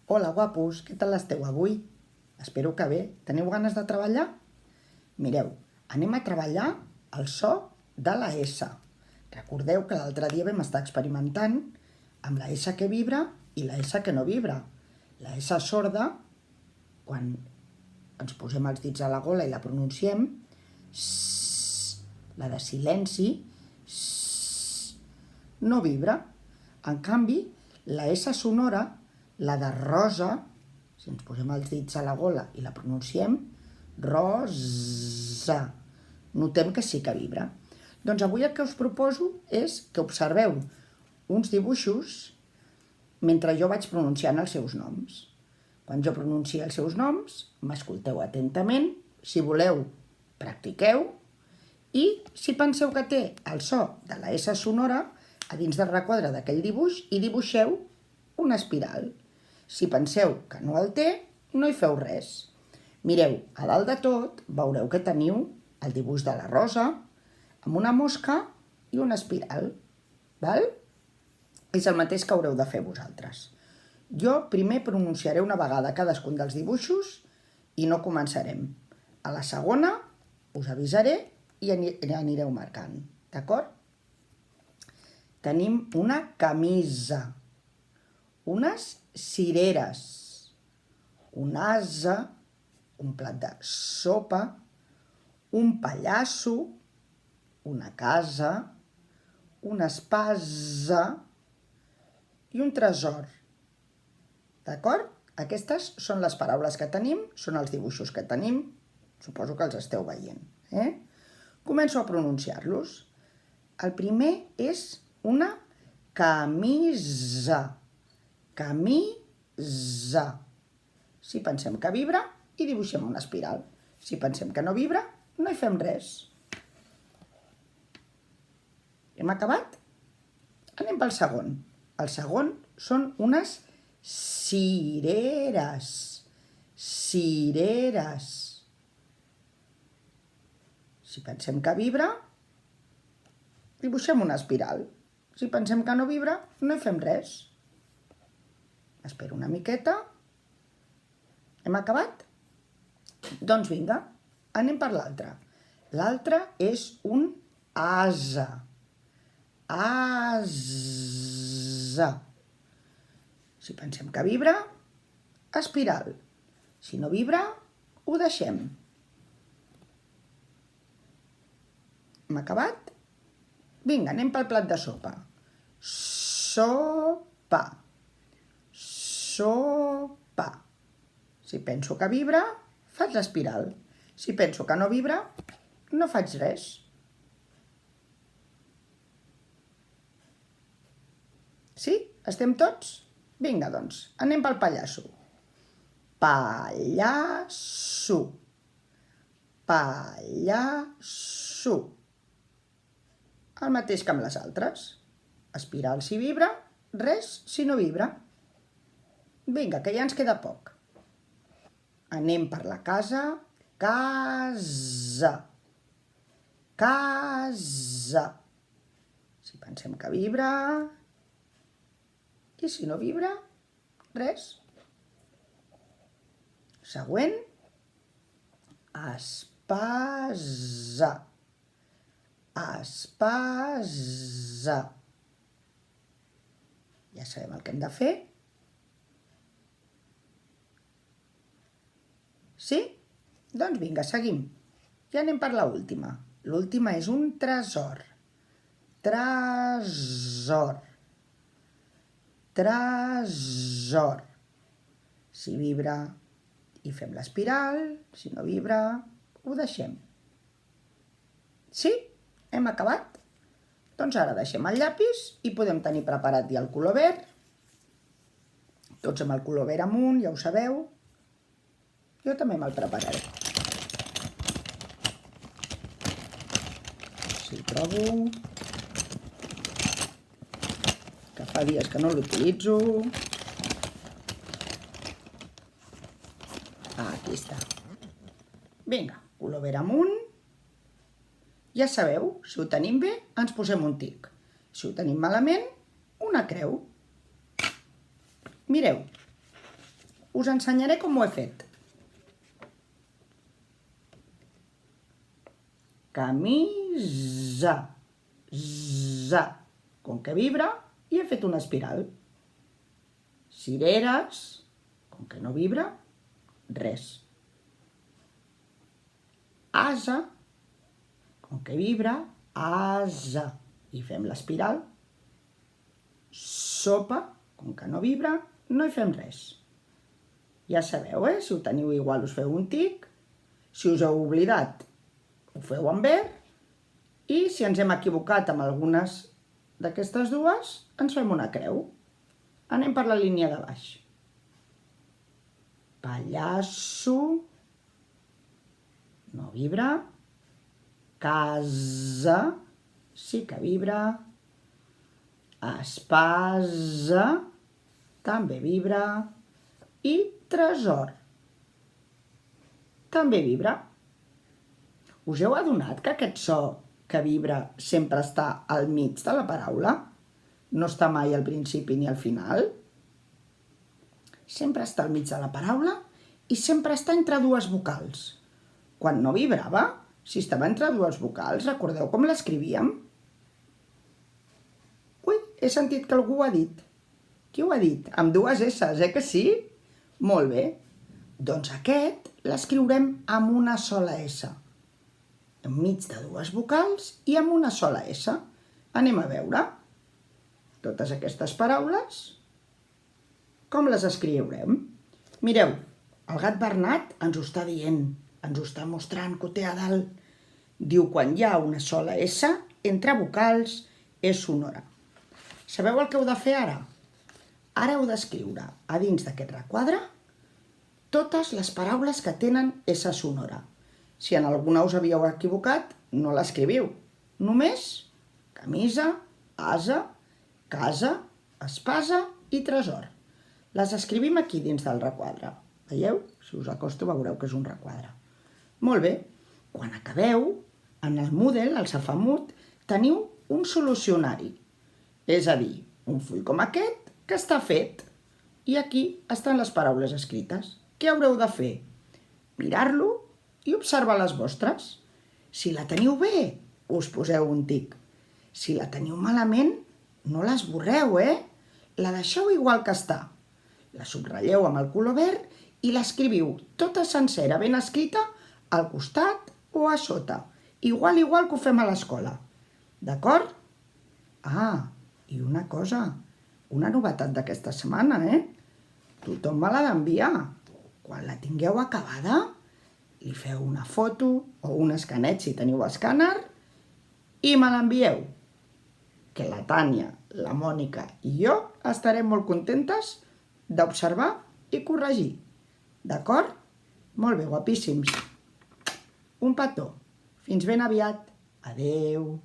Hola, guapos, què tal esteu avui? Espero que bé. Teniu ganes de treballar? Mireu, anem a treballar el so de la S. Recordeu que l'altre dia vam estar experimentant amb la S que vibra i la S que no vibra. La S sorda, quan ens posem els dits a la gola i la pronunciem, la de silenci, no vibra. En canvi, la S sonora, la de rosa, si ens posem els dits a la gola i la pronunciem, rosa. Notem que sí que vibra. Doncs avui el que us proposo és que observeu uns dibuixos mentre jo vaig pronunciant els seus noms. Quan jo pronuncio els seus noms, m'escolteu atentament. Si voleu, practiqueu. I si penseu que té el so de la S sonora, a dins del requadre d'aquell dibuix hi dibuixeu una espiral. Si penseu que no el té, no hi feu res. Mireu, a dalt de tot veureu que teniu el dibuix de la rosa amb una mosca i una espiral. Val? És el mateix que haureu de fer vosaltres. Jo primer pronunciaré una vegada cadascun dels dibuixos i no començarem. A la segona us avisaré i anireu marcant. D'acord? Tenim una camisa, unes cireres, un ase, un plat de sopa, un pallasso, una casa, una espasa i un tresor. D'acord? Aquestes són les paraules que tenim, són els dibuixos que tenim. Suposo que els esteu veient. Començo a pronunciar-los. El primer és una camisa. Camisa. Si pensem que vibra, hi dibuixem una espiral. Si pensem que no vibra, no hi fem res. Hem acabat? Anem pel segon. El segon són unes cireres. Cireres. Si pensem que vibra, dibuixem una espiral. Si pensem que no vibra, no hi fem res. Espero una miqueta. Hem acabat? Doncs vinga, anem per l'altre. L'altre és un ase. Ase. Si pensem que vibra, espiral. Si no vibra, ho deixem. Hem acabat? Vinga, anem pel plat de sopa. Sopa. Sopa. Si penso que vibra, faig l'espiral. Si penso que no vibra, no faig res. Sí? Estem tots? Vinga, doncs, anem pel pallasso. Pallasso. Pallasso. El mateix que amb les altres. Espiral si vibra, res si no vibra. Vinga, que ja ens queda poc. Anem per la casa. Casa. Casa. Si pensem que vibra. I si no vibra, res. Següent. Espasa. Espasa. Ja sabem el que hem de fer. Sí? Doncs vinga, seguim. Ja anem per l'última. L'última és un tresor. Tresor. Tresor. Si vibra, hi fem l'espiral. Si no vibra, ho deixem. Sí? Hem acabat? Doncs ara deixem el llapis i podem tenir preparat ja el color verd. Tots amb el color verd amunt, ja ho sabeu. Jo també me'l prepararé. Si el trobo, que fa dies que no l'utilitzo. Aquí està. Vinga, color verd amunt. Ja sabeu, si ho tenim bé, ens posem un tic. Si ho tenim malament, una creu. Mireu, us ensenyaré com ho he fet. Camisa, za, com que vibra, i he fet una espiral. Cireres, com que no vibra, res. Asa, com que vibra, asa, i fem l'espiral. Sopa, com que no vibra, no hi fem res. Ja sabeu, si ho teniu igual us feu un tic, si us heu oblidat ho feu amb ver, i si ens hem equivocat amb algunes d'aquestes dues, ens fem una creu. Anem per la línia de baix. Pallasso, no vibra. Casa, sí que vibra. Espasa, també vibra. I tresor, també vibra. Us heu adonat que aquest so que vibra sempre està al mig de la paraula? No està mai al principi ni al final? Sempre està al mig de la paraula i sempre està entre dues vocals. Quan no vibrava, si estava entre dues vocals, recordeu com l'escrivíem? Ui, he sentit que algú ho ha dit. Qui ho ha dit? Amb dues esses, que sí? Molt bé. Doncs aquest l'escriurem amb una sola S. Enmig de dues vocals i amb una sola S. Anem a veure. Totes aquestes paraules, com les escriurem? Mireu, el gat Bernat ens ho està dient, ens ho està mostrant que ho té a dalt. Diu, quan hi ha una sola S, entre vocals, és sonora. Sabeu el que heu de fer ara? Ara heu d'escriure a dins d'aquest requadre totes les paraules que tenen S sonora. Si en alguna us havíeu equivocat, no l'escriviu. Només camisa, asa, casa, espasa i tresor. Les escrivim aquí dins del requadre. Veieu? Si us acosto veureu que és un requadre. Molt bé. Quan acabeu, en el Moodle, el Safamut, teniu un solucionari. És a dir, un full com aquest que està fet. I aquí estan les paraules escrites. Què haureu de fer? Mirar-lo i observar les vostres. Si la teniu bé, us poseu un tic. Si la teniu malament, no l'esborreu, La deixeu igual que està. La subratlleu amb el color verd i l'escriviu tota sencera, ben escrita, al costat o a sota. Igual que ho fem a l'escola. D'acord? Ah, i una cosa, una novetat d'aquesta setmana, Tothom me l'ha d'enviar. Quan la tingueu acabada, li feu una foto o un escaneig si teniu escàner i me l'envieu. Que la Tània, la Mònica i jo estarem molt contentes d'observar i corregir. D'acord? Molt bé, guapíssims. Un petó. Fins ben aviat. Adeu.